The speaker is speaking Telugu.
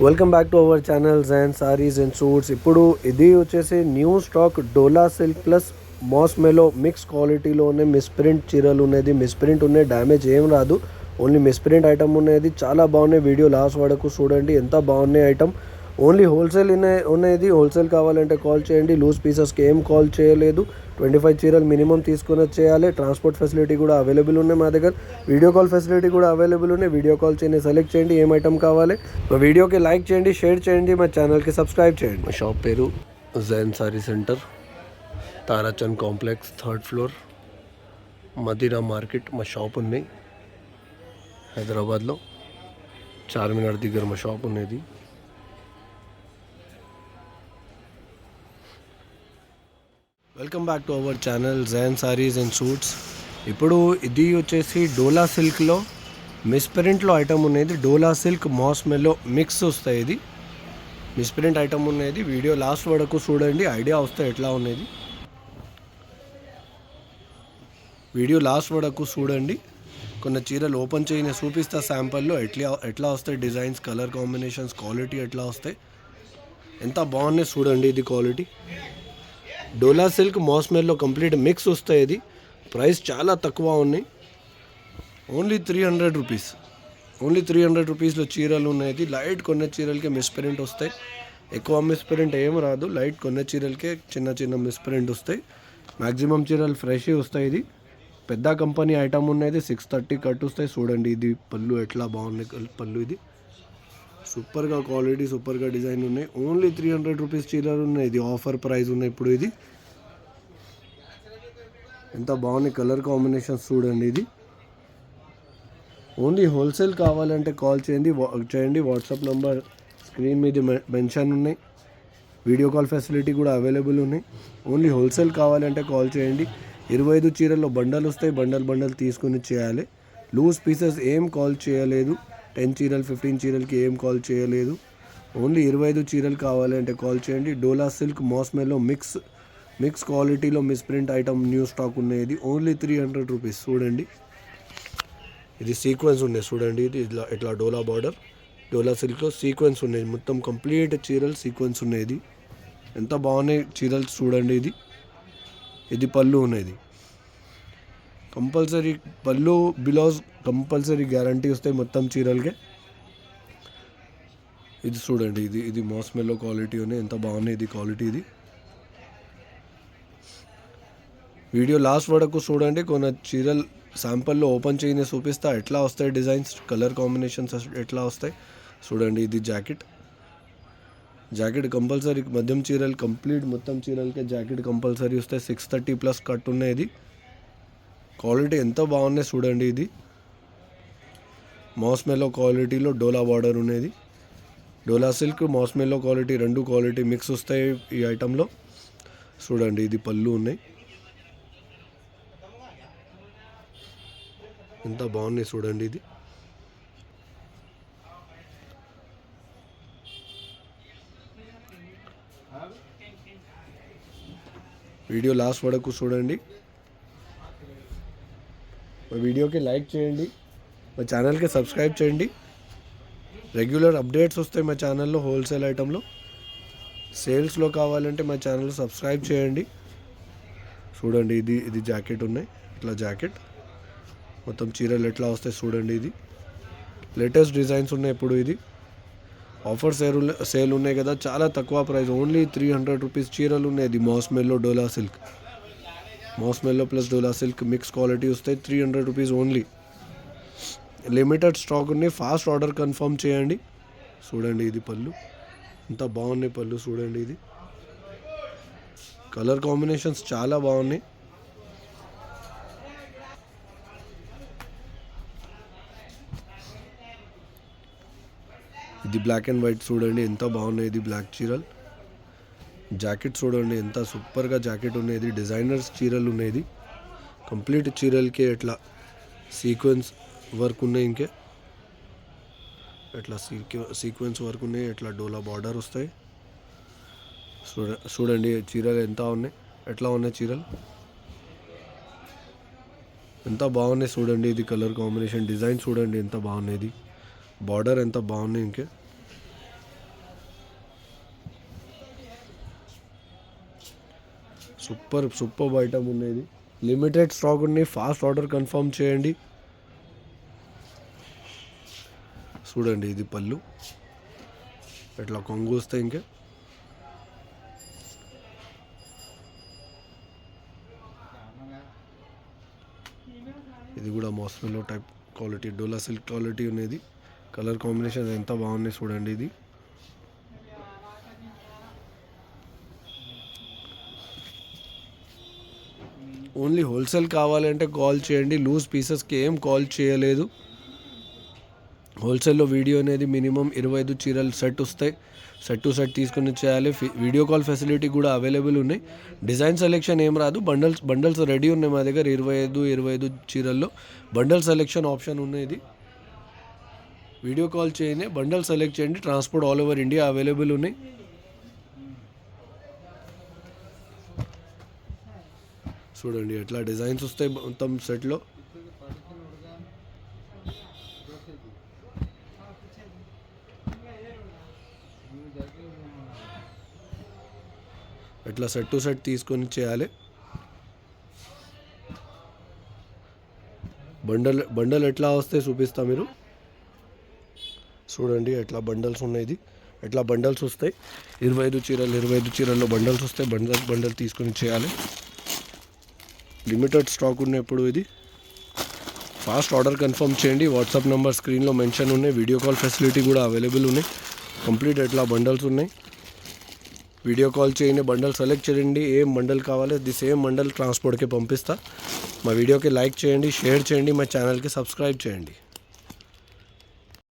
Welcome back to our channel Jain saris and suits. ఇప్పుడు ఇది వచ్చేసి new stock dola silk plus మాస్ మెలో మిక్స్ క్వాలిటీలోనే మిస్ప్రింట్ చీరలు ఉన్నది. మిస్ప్రింట్ ఉన్నాయి, డ్యామేజ్ ఏం రాదు, ఓన్లీ మిస్ప్రింట్ ఐటమ్ ఉన్నది. చాలా బాగున్నాయి. వీడియో లాస్ట్ వరకు చూడండి, ఎంత బాగున్నాయి ఐటమ్. ఓన్లీ హోల్సేల్ ఉన్నది. హోల్సేల్ కావాలంటే కాల్ చేయండి. లూజ్ పీసెస్కి ఏం కాల్ చేయలేదు. 25 చీరలు మినిమం తీసుకుని చేయాలి. ట్రాన్స్పోర్ట్ ఫెసిలిటీ కూడా అవైలబుల్ ఉన్నాయి మా దగ్గర. వీడియో కాల్ ఫెసిలిటీ కూడా అవైలబుల్ ఉన్నాయి. వీడియో కాల్ చేయండి, సెలెక్ట్ చేయండి ఏం ఐటమ్ కావాలి. మా వీడియోకి లైక్ చేయండి, షేర్ చేయండి, మా ఛానల్కి సబ్స్క్రైబ్ చేయండి. మా షాప్ పేరు Jain sari centre, Tarachand complex, 3rd floor, Madina market. మా షాప్ ఉంది హైదరాబాద్లో, చార్మినార్ దగ్గర మా షాప్ ఉన్నది. Welcome back to our channel Jain saris and suits. ఇప్పుడు ఇది వచ్చేసి డోలా సిల్క్లో మిస్ప్రింట్లో ఐటమ్ ఉన్నది. డోలా సిల్క్ మాస్ మెల్లో మిక్స్ వస్తాయి. ఇది మిస్ప్రింట్ ఐటమ్ ఉన్నది. వీడియో లాస్ట్ వరకు చూడండి, ఐడియా వస్తాయి ఎట్లా ఉన్నది. వీడియో లాస్ట్ వరకు చూడండి. కొన్ని చీరలు ఓపెన్ చేయని చూపిస్తా శాంపుల్లో ఎట్లా వస్తాయి డిజైన్స్, కలర్ కాంబినేషన్స్, క్వాలిటీ ఎట్లా వస్తాయి, ఎంత బాగున్నాయి చూడండి. ఇది క్వాలిటీ డోలా సిల్క్ మాస్ మెల్లో కంప్లీట్ మిక్స్ వస్తాయి. ఇది ప్రైస్ చాలా తక్కువ ఉన్నాయి, ఓన్లీ 300 రూపీస్. ఓన్లీ 300 రూపీస్లో చీరలు ఉన్నాయి. లైట్ కొన్ని చీరలకే మిస్ప్రింట్ వస్తాయి, ఎక్కువ మిస్ప్రింట్ ఏం రాదు. లైట్ కొన్ని చీరలకే చిన్న చిన్న మిస్ప్రింట్ వస్తాయి. మ్యాక్సిమం చీరలు ఫ్రెష్ వస్తాయి. ఇది పెద్ద కంపెనీ ఐటమ్ ఉన్నది. 630 కట్ వస్తాయి. చూడండి ఇది పళ్ళు ఎట్లా బాగున్నాయి. పళ్ళు ఇది సూపర్గా క్వాలిటీ, సూపర్గా డిజైన్ ఉన్నాయి. ఓన్లీ 300 రూపీస్ చీరలు ఉన్నాయి. ఇది ఆఫర్ ప్రైస్ ఉన్నాయి. ఇప్పుడు ఇది ఎంత బాగున్నాయి కలర్ కాంబినేషన్స్ చూడండి. ఇది ఓన్లీ హోల్సేల్ కావాలంటే కాల్ చేయండి. వాట్సాప్ నెంబర్ స్క్రీన్ మీద మెన్షన్ ఉన్నాయి. వీడియో కాల్ ఫెసిలిటీ కూడా అవైలబుల్ ఉన్నాయి. ఓన్లీ హోల్సేల్ కావాలంటే కాల్ చేయండి. 25 చీరల్లో బండల్ వస్తాయి. బండల్ తీసుకుని చేయాలి. లూజ్ పీసెస్ ఏం కాల్ చేయలేదు. 10 చీరలు 15 చీరలకి ఏం కాల్ చేయలేదు. ఓన్లీ 25 చీరలు కావాలంటే కాల్ చేయండి. డోలా సిల్క్ మాస్ మెల్లో మిక్స్ క్వాలిటీలో మిస్ప్రింట్ ఐటమ్ న్యూ స్టాక్ ఉన్నది. Only 300 rupees. చూడండి ఇది సీక్వెన్స్ ఉన్నాయి. చూడండి ఇది ఇట్లా డోలా బార్డర్, డోలా సిల్క్లో సీక్వెన్స్ ఉన్నాయి. మొత్తం కంప్లీట్ చీరలు సీక్వెన్స్ ఉన్నది. ఎంత బాగున్నాయి చీరలు చూడండి. ఇది పళ్ళు ఉన్నది. కంపల్సరీ పళ్ళు బ్లౌజ్ కంపల్సరీ గ్యారంటీ వస్తాయి మొత్తం చీరలకే. ఇది చూడండి ఇది మాస్ మెల్లో క్వాలిటీ ఉన్నాయి. ఎంత బాగున్నాయి ఇది క్వాలిటీ. ఇది వీడియో లాస్ట్ వరకు చూడండి. కొన్ని చీరలు శాంపుల్లో ఓపెన్ చేయని చూపిస్తా ఎట్లా వస్తాయి డిజైన్స్, కలర్ కాంబినేషన్స్ ఎట్లా వస్తాయి చూడండి. ఇది జాకెట్ కంపల్సరీ. మధ్యం చీరలు కంప్లీట్ మొత్తం చీరలకే జాకెట్ కంపల్సరీ వస్తాయి. 630 ప్లస్ కట్ ఉన్నాయి. ఇది క్వాలిటీ ఎంత బాగున్నాయి చూడండి. ఇది మాస్ మెల్లో క్వాలిటీలో డోలా బార్డర్ ఉన్నది. డోలా సిల్క్ మాస్ మెల్లో క్వాలిటీ రెండు క్వాలిటీ మిక్స్ వస్తాయి ఈ ఐటెంలో. చూడండి ఇది పళ్ళు ఉన్నాయి. ఎంత బాగున్నాయి చూడండి. ఇది వీడియో లాస్ట్ వరకు చూడండి. మా వీడియోకి లైక్ చేయండి, మా ఛానల్కి సబ్స్క్రైబ్ చేయండి. రెగ్యులర్ అప్డేట్స్ వస్తాయి మా ఛానల్లో. హోల్సేల్ ఐటెంలో సేల్స్లో కావాలంటే మా ఛానల్ సబ్స్క్రైబ్ చేయండి. చూడండి ఇది జాకెట్ ఉన్నాయి. ఇట్లా జాకెట్ మొత్తం చీరలు ఎట్లా వస్తాయి చూడండి. ఇది లేటెస్ట్ డిజైన్స్ ఉన్నాయి. ఇప్పుడు ఇది ఆఫర్ సేల్ ఉన్నాయి కదా, చాలా తక్కువ ప్రైస్. ఓన్లీ 300 రూపీస్ చీరలు ఉన్నాయి. ఇది మాస్ మెల్లో డోలా సిల్క్, మాస్ మెల్లో ప్లస్ డోలా సిల్క్ మిక్స్ క్వాలిటీ వస్తాయి. 300 రూపీస్ ఓన్లీ. లిమిటెడ్ స్టాక్ ఉన్నాయి. ఫాస్ట్ ఆర్డర్ కన్ఫర్మ్ చేయండి. చూడండి ఇది పళ్ళు ఎంత బాగున్నాయి. పళ్ళు చూడండి. ఇది కలర్ కాంబినేషన్స్ చాలా బాగున్నాయి. ఇది బ్లాక్ అండ్ వైట్ చూడండి ఎంత బాగున్నాయి. ఇది బ్లాక్ చీరలు. జాకెట్ చూడండి ఎంత సూపర్గా జాకెట్ ఉన్నాయి. డిజైనర్స్ చీరలు ఉన్నాయి. కంప్లీట్ చీరలకి ఎట్లా సీక్వెన్స్ వర్క్ ఉన్నాయి. ఇంకే ఎట్లా సీక్వెన్స్ వర్క్ ఉన్నాయి. ఎట్లా డోలా బార్డర్ వస్తాయి. చూడండి చీరలు ఎంత ఉన్నాయి, ఎట్లా ఉన్నాయి చీరలు. ఎంత బాగున్నాయి చూడండి. ఇది కలర్ కాంబినేషన్ డిజైన్ చూడండి ఎంత బాగున్నాయి. ఇది బార్డర్ ఎంత బాగున్నాయి. ఇంకే సూపర్ ఐటమ్ ఉన్నది. లిమిటెడ్ స్టాక్ ఉన్నాయి. ఫాస్ట్ ఆర్డర్ కన్ఫర్మ్ చేయండి. చూడండి ఇది పళ్ళు ఎట్లా కొంగు వస్తాయి. ఇంకా ఇది కూడా మోస్మెలో టైప్ క్వాలిటీ, డోలా సిల్క్ క్వాలిటీ ఉన్నది. కలర్ కాంబినేషన్ ఎంత బాగున్నాయి చూడండి. ఇది ఓన్లీ హోల్సేల్ కావాలంటే కాల్ చేయండి. లూజ్ పీసెస్కి ఏం కాల్ చేయలేదు. హోల్సేల్లో వీడియో అనేది మినిమం 25 చీరలు సెట్ వస్తాయి. సెట్ టు సెట్ తీసుకుని చేయాలి. వీడియో కాల్ ఫెసిలిటీ కూడా అవైలబుల్ ఉన్నాయి. డిజైన్ సెలెక్షన్ ఏం రాదు. బండల్స్ రెడీ ఉన్నాయి మా దగ్గర. 25 చీరల్లో బండల్ సెలెక్షన్ ఆప్షన్ ఉన్నది. వీడియో కాల్ చేయండి, బండల్ సెలెక్ట్ చేయండి. Transport all over India available ఉన్నాయి. చూడండి ఎట్లా డిజైన్స్ వస్తాయి మొత్తం సెట్లో. ఎట్లా సెట్ టు సెట్ తీసుకొని చేయాలి. బండల్ ఎట్లా వస్తే చూపిస్తా. మీరు చూడండి ఎట్లా బండల్స్ ఉన్నాయి. ఎట్లా బండల్స్ వస్తాయి. 25 చీరల్లో బండల్స్ వస్తాయి. బండల్ తీసుకొని చేయాలి. లిమిటెడ్ స్టాక్ ఉన్నప్పుడు ఇది ఫాస్ట్ ఆర్డర్ కన్ఫర్మ్ చేయండి. వాట్సాప్ నెంబర్ స్క్రీన్లో మెన్షన్ ఉన్నాయి. వీడియో కాల్ ఫెసిలిటీ కూడా అవైలబుల్ ఉన్నాయి. కంప్లీట్ ఎట్లా బండల్స్ ఉన్నాయి. వీడియో కాల్ చేయండి, బండల్ సెలెక్ట్ చేయండి. ఏం బండల్ కావాలి ది సేమ్ బండల్ ట్రాన్స్పోర్ట్కి పంపిస్తా. మా వీడియోకి లైక్ చేయండి, షేర్ చేయండి, మా ఛానల్కి సబ్స్క్రైబ్ చేయండి.